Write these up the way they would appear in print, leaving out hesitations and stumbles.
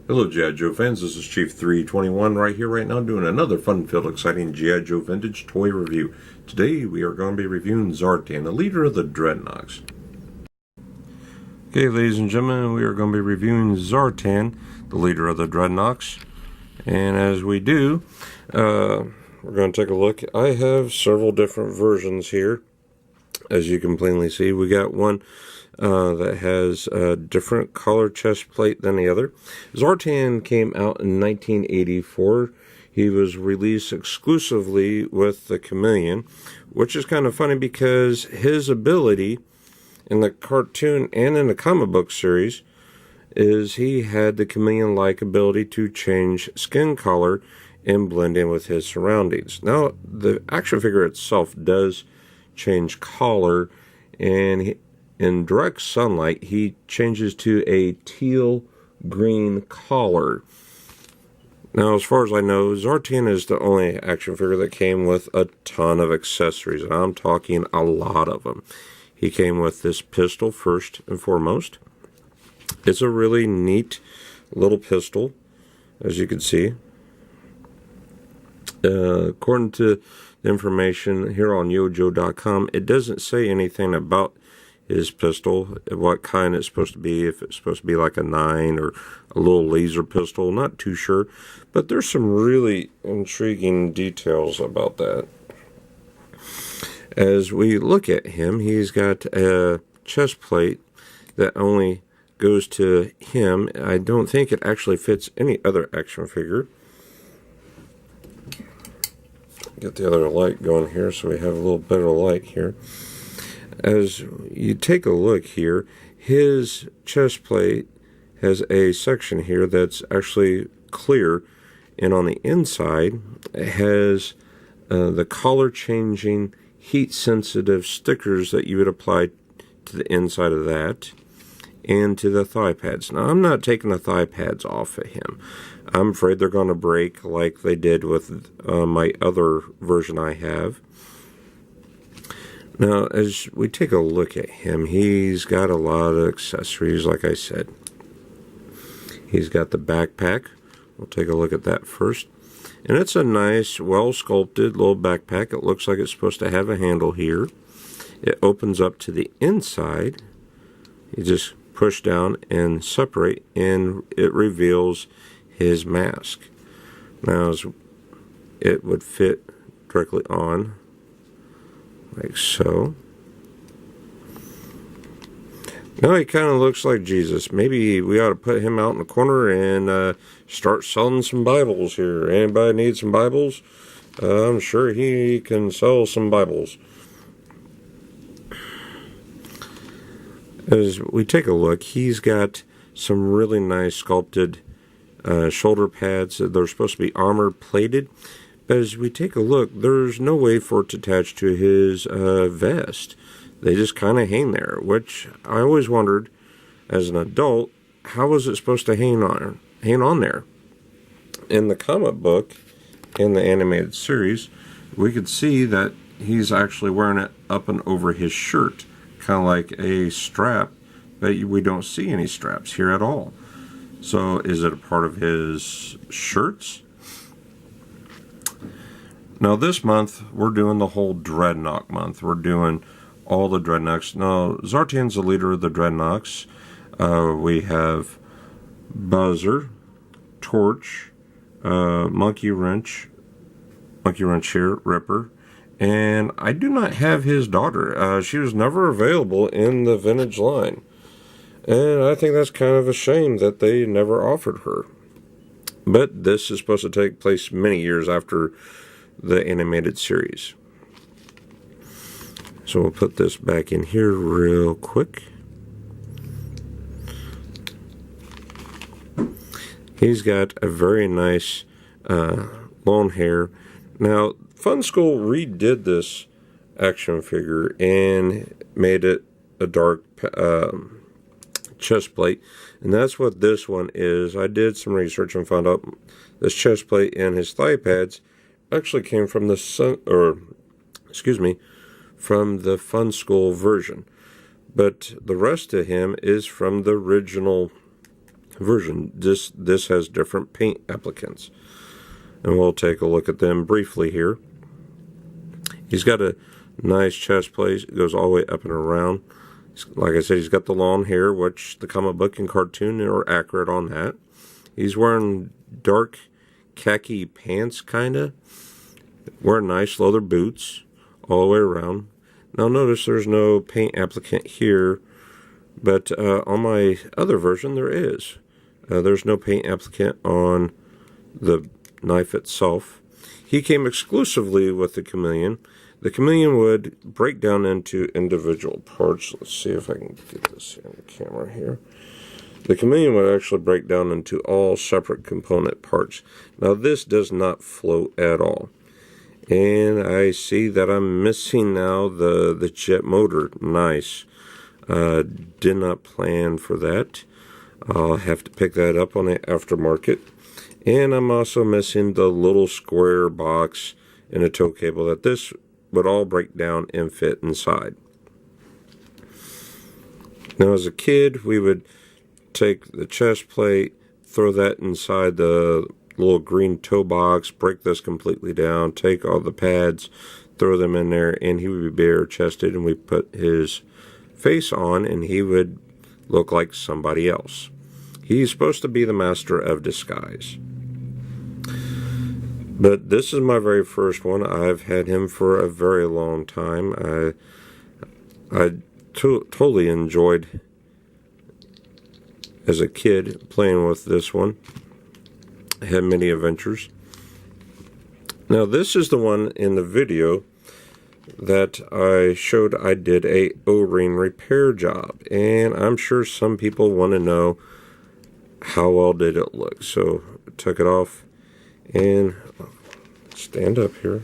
Hello G.I. Joe fans, this is Chief 321 right here right now doing another fun-filled, exciting G.I. Joe vintage toy review. Today we are going to be reviewing Zartan, the leader of the Dreadnoks. Okay, ladies and gentlemen, we are going to be reviewing Zartan, the leader of the Dreadnoks. And as we do, we're going to take a look. I have several different versions here. As you can plainly see, we got one that has a different color chest plate than the other. Zartan came out in 1984. He was released exclusively with the Chameleon, which is kind of funny because his ability in the cartoon and in the comic book series is he had the chameleon-like ability to change skin color and blend in with his surroundings. Now, the action figure itself does change color, and in direct sunlight he changes to a teal green color. Now, as far as I know, Zartan is the only action figure that came with a ton of accessories, and I'm talking a lot of them. He came with this pistol first and foremost. It's a really neat little pistol, as you can see. According to the information here on yojo.com, it doesn't say anything about his pistol, what kind it's supposed to be, if it's supposed to be like a 9 or a little laser pistol, not too sure, but there's some really intriguing details about that. As we look at him, he's got a chest plate that only goes to him. I don't think it actually fits any other action figure. Get the other light going here so we have a little better light here. As you take a look here, his chest plate has a section here that's actually clear, and on the inside it has the color changing heat sensitive stickers that you would apply to the inside of that and to the thigh pads. Now, I'm not taking the thigh pads off of him. I'm afraid they're going to break like they did with my other version I have. Now, as we take a look at him, he's got a lot of accessories, like I said. He's got the backpack. We'll take a look at that first. And it's a nice, well-sculpted little backpack. It looks like it's supposed to have a handle here. It opens up to the inside. You just push down and separate, and it reveals his mask. Now, it would fit directly on, like so. Now he kind of looks like Jesus. Maybe we ought to put him out in the corner and start selling some Bibles here. Anybody need some Bibles? I'm sure he can sell some Bibles. As we take a look, he's got some really nice sculpted shoulder pads. They're supposed to be armor plated. But as we take a look, there's no way for it to attach to his vest. They just kind of hang there, which I always wondered, as an adult, how was it supposed to hang on there? In the comic book, in the animated series, we could see that he's actually wearing it up and over his shirt, kind of like a strap, but we don't see any straps here at all. So is it a part of his shirts? Now this month, we're doing the whole Dreadnok month. We're doing all the Dreadnoks. Now, Zartan's the leader of the Dreadnoks. We have Buzzer, Torch, Monkey Wrench here, Ripper, and I do not have his daughter. She was never available in the vintage line, and I think that's kind of a shame that they never offered her. But this is supposed to take place many years after the animated series. So we'll put this back in here real quick. He's got a very nice long hair. Now, Fun School redid this action figure and made it a dark chest plate, and that's what this one is. I did some research and found out this chest plate and his thigh pads actually came from the from the Fun School version, but the rest of him is from the original version. This has different paint applicants, and we'll take a look at them briefly here. He's got a nice chest plate. It goes all the way up and around. Like I said, he's got the long hair, which the comic book and cartoon are accurate on that. He's wearing dark khaki pants, kinda. Wearing nice leather boots all the way around. Now notice there's no paint applicant here, but on my other version there is. There's no paint applicant on the knife itself. He came exclusively with the chameleon. The chameleon would break down into individual parts. Let's see if I can get this on the camera here. The chameleon would actually break down into all separate component parts. Now this does not float at all. And I see that I'm missing now the jet motor. Nice. Did not plan for that. I'll have to pick that up on the aftermarket. And I'm also missing the little square box and a tow cable that this would all break down and fit inside. Now as a kid, we would take the chest plate, throw that inside the little green toe box, break this completely down, take all the pads, throw them in there, and he would be bare chested, and we put his face on and he would look like somebody else. He's supposed to be the master of disguise. But this is my very first one. I've had him for a very long time. I totally enjoyed as a kid playing with this one. I had many adventures. Now this is the one in the video that I showed I did a O-ring repair job, and I'm sure some people want to know how well did it look. So I took it off and stand up here.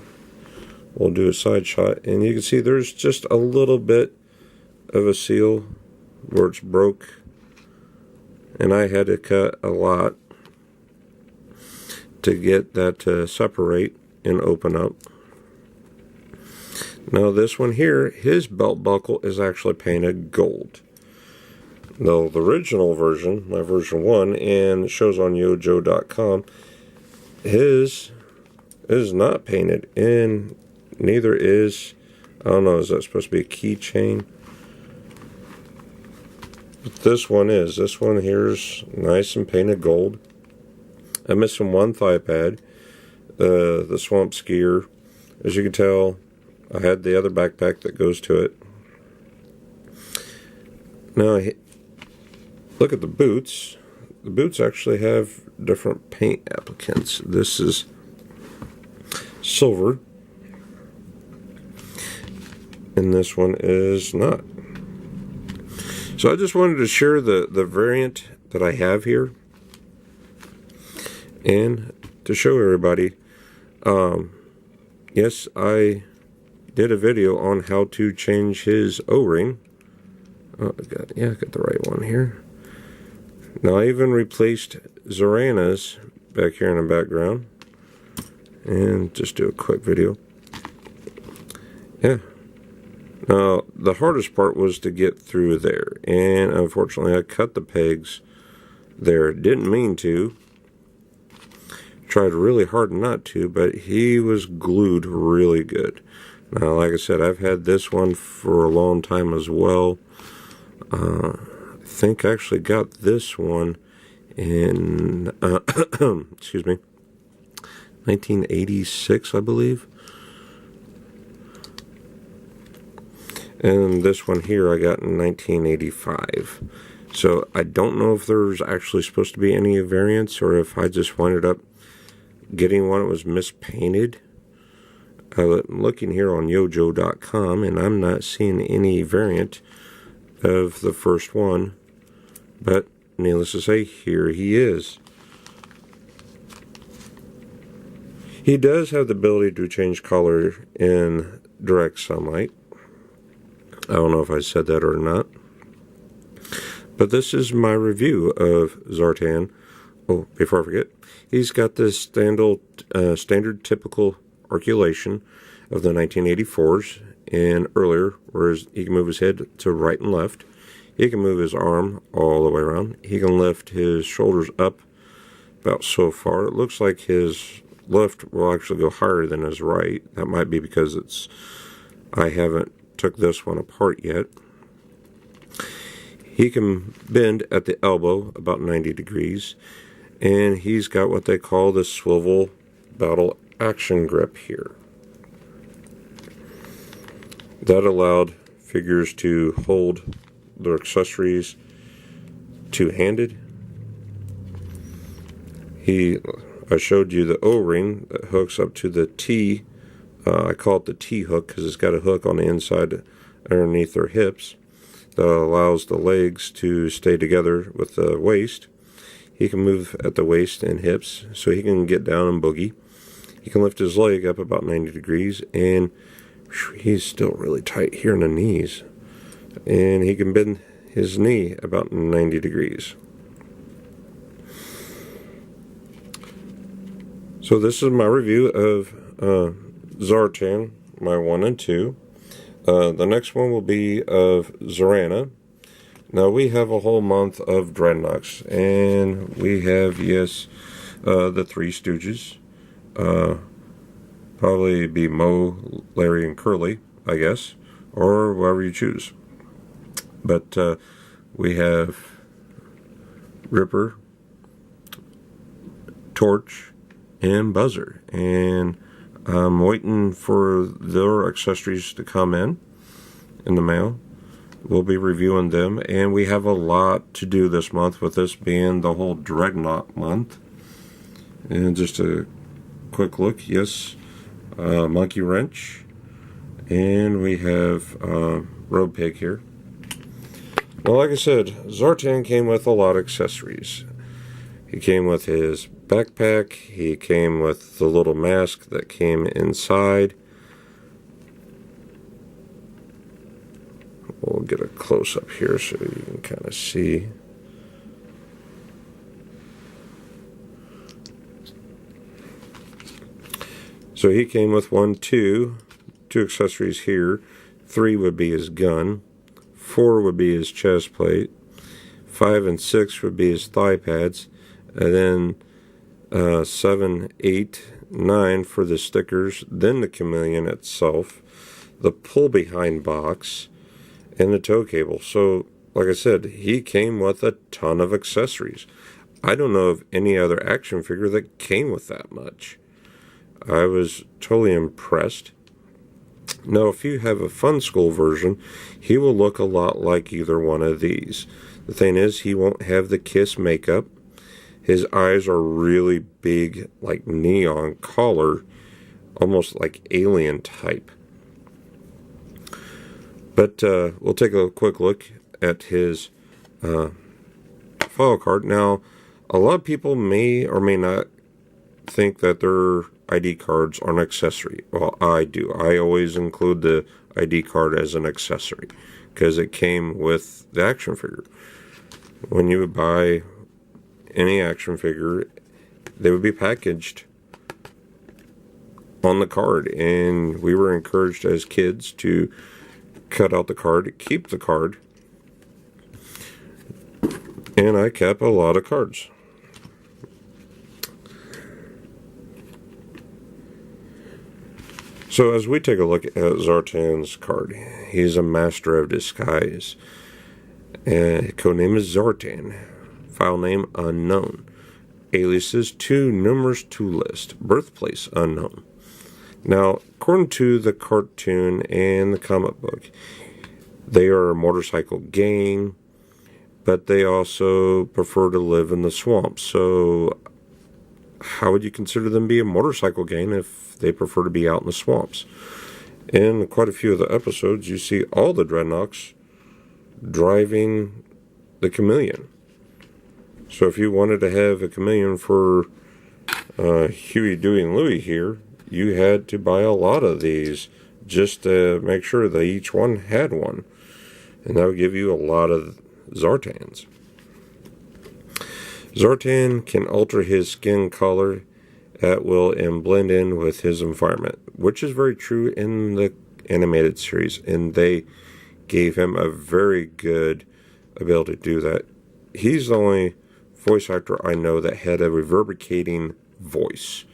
We'll do a side shot, and you can see there's just a little bit of a seal where it's broke, and I had to cut a lot to get that to separate and open up. Now this one here, his belt buckle is actually painted gold. Now the original version, my version 1, and it shows on yojo.com, his is not painted, and neither is, I don't know, is that supposed to be a keychain? But this one is. This one here is nice and painted gold. I'm missing one thigh pad, the swamp skier. As you can tell, I had the other backpack that goes to it. Now, look at the boots. The boots actually have different paint applicants. This is silver, and this one is not. So I just wanted to share the variant that I have here, and to show everybody, yes, I did a video on how to change his O-ring. Oh, I got the right one here. Now I even replaced Zorana's back here in the background, and just do a quick video. Yeah. Now the hardest part was to get through there, and unfortunately I cut the pegs there. Didn't mean to. Tried really hard not to, but he was glued really good. Now, like I said, I've had this one for a long time as well. I think I actually got this one in, excuse me, 1986, I believe. And this one here I got in 1985. So I don't know if there's actually supposed to be any variants, or if I just winded up getting one that was mispainted. I'm looking here on yojo.com, and I'm not seeing any variant of the first one, but needless to say, here he is. He does have the ability to change color in direct sunlight. I don't know if I said that or not, but this is my review of Zartan. Oh, before I forget, he's got this standard typical articulation of the 1984s and earlier, whereas he can move his head to right and left. He can move his arm all the way around. He can lift his shoulders up about so far. It looks like his left will actually go higher than his right. That might be because I haven't took this one apart yet. He can bend at the elbow about 90 degrees, and he's got what they call the swivel battle action grip here. That allowed figures to hold their accessories two-handed. I showed you the O-ring that hooks up to the T. I call it the T hook because it's got a hook on the inside underneath their hips that allows the legs to stay together with the waist. He can move at the waist and hips, so he can get down and boogie. He can lift his leg up about 90 degrees, and he's still really tight here in the knees. And he can bend his knee about 90 degrees. So this is my review of Zartan, my 1 and 2. The next one will be of Zarana. Now we have a whole month of Dreadnoks, and we have, yes, the Three Stooges. Probably be Moe, Larry, and Curly, I guess, or whatever you choose. But we have Ripper, Torch, and Buzzer, and I'm waiting for their accessories to come in the mail. We'll be reviewing them, and we have a lot to do this month, with this being the whole Dreadnought month. And just a quick look, yes, Monkey Wrench, and we have Road Pig here. Well, like I said, Zartan came with a lot of accessories. He came with his backpack, he came with the little mask that came inside. We'll get a close-up here so you can kind of see. So he came with two accessories here. 3 would be his gun. 4 would be his chest plate. 5 and 6 would be his thigh pads. And then 7, 8, 9 for the stickers. Then the chameleon itself. The pull-behind box. And the tow cable. So, like I said, he came with a ton of accessories. I don't know of any other action figure that came with that much. I was totally impressed. Now, if you have a Fun School version, he will look a lot like either one of these. The thing is, he won't have the Kiss makeup. His eyes are really big, like neon color, almost like alien type. But we'll take a quick look at his file card. Now, a lot of people may or may not think that their ID cards are an accessory. Well, I do. I always include the ID card as an accessory because it came with the action figure. When you would buy any action figure, they would be packaged on the card, and we were encouraged as kids to cut out the card, keep the card, and I kept a lot of cards. So as we take a look at Zartan's card, he's a master of disguise. Codename is Zartan. File name unknown. Aliases too numerous to list. Birthplace unknown. Now, according to the cartoon and the comic book, they are a motorcycle gang, but they also prefer to live in the swamps. So how would you consider them to be a motorcycle gang if they prefer to be out in the swamps? In quite a few of the episodes, you see all the Dreadnoks driving the chameleon. So if you wanted to have a chameleon for Huey, Dewey, and Louie here, you had to buy a lot of these just to make sure that each one had one. And that would give you a lot of Zartans. Zartan can alter his skin color at will and blend in with his environment, which is very true in the animated series. And they gave him a very good ability to do that. He's the only voice actor I know that had a reverberating voice,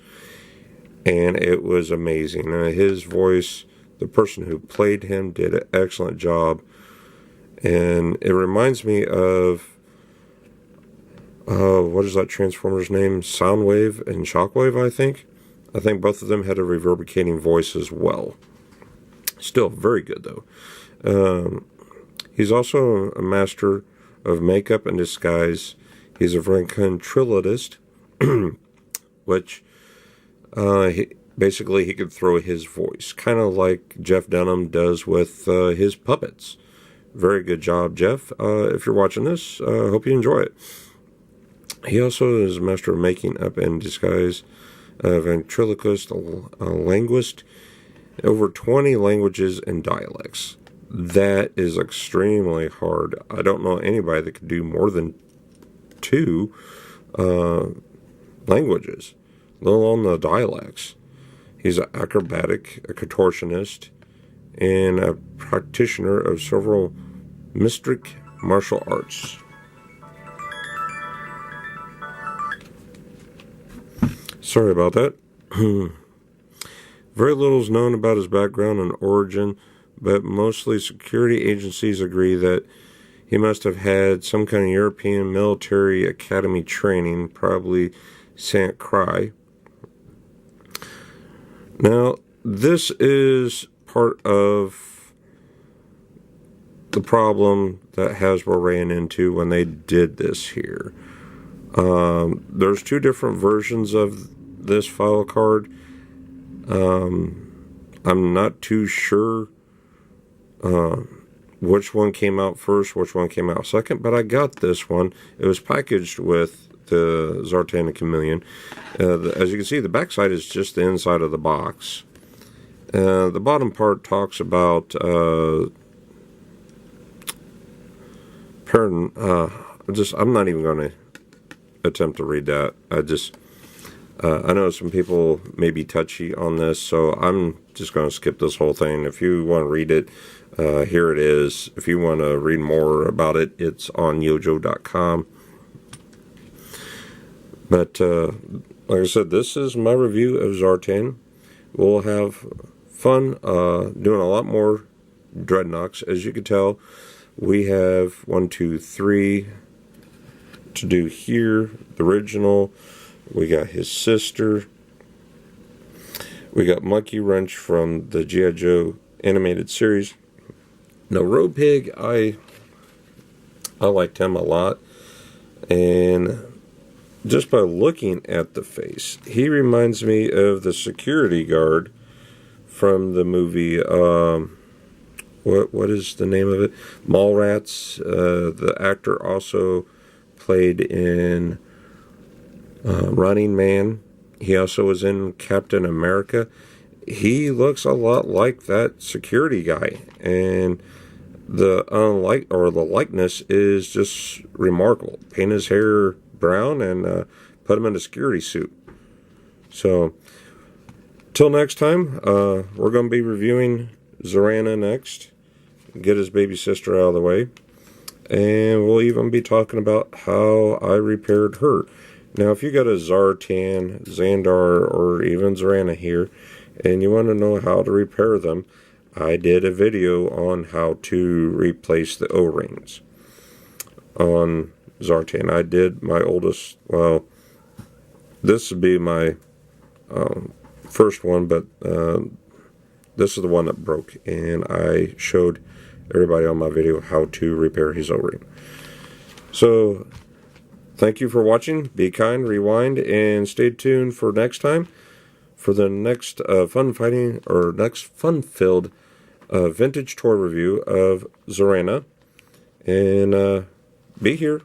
and it was amazing. His voice, the person who played him did an excellent job, and it reminds me of what is that Transformers name? Soundwave and Shockwave, I think. I think both of them had a reverberating voice as well. Still very good, though. He's also a master of makeup and disguise. He's a ventriloquist, which basically he could throw his voice, kind of like Jeff Dunham does with his puppets. Very good job, Jeff. If you're watching this, I hope you enjoy it. He also is a master of making up and disguise, ventriloquist, a linguist, over 20 languages and dialects. That is extremely hard. I don't know anybody that could do more than 2 languages, let alone the dialects. He's an acrobatic, a contortionist, and a practitioner of several mystic martial arts. Sorry about that. Very little is known about his background and origin, but mostly security agencies agree that he must have had some kind of European military academy training, probably St. Croix. Now, this is part of the problem that Hasbro ran into when they did this here. There's 2 different versions of this file card. I'm not too sure which one came out first, which one came out second, but I got this one. It was packaged with the Zartan and Chameleon. As you can see, the backside is just the inside of the box. The bottom part talks about I'm not even going to attempt to read that. I know some people may be touchy on this, so I'm just going to skip this whole thing. If you want to read it, here it is. If you want to read more about it, it's on yojo.com. But like I said, this is my review of Zartan. We'll have fun doing a lot more Dreadnoks. As you can tell, we have 1, 2, 3 to do here. The original. We got his sister. We got Monkey Wrench from the G.I. Joe animated series. Now, Road Pig, I liked him a lot. And just by looking at the face, he reminds me of the security guard from the movie, what is the name of it? Mallrats. The actor also played in Running Man. He also was in Captain America. He looks a lot like that security guy, and the likeness is just remarkable. Paint his hair brown and put him in a security suit. So, till next time, we're going to be reviewing Zarana next. Get his baby sister out of the way, and we'll even be talking about how I repaired her. Now, if you got a Zartan, Xandar, or even Zarana here, and you want to know how to repair them, I did a video on how to replace the O-rings on Zartan. I did my oldest, well, this would be my first one, but this is the one that broke, and I showed everybody on my video how to repair his O-ring. So, thank you for watching. Be kind, rewind, and stay tuned for next time for the next fun-filled vintage toy review of Zarana. And be here.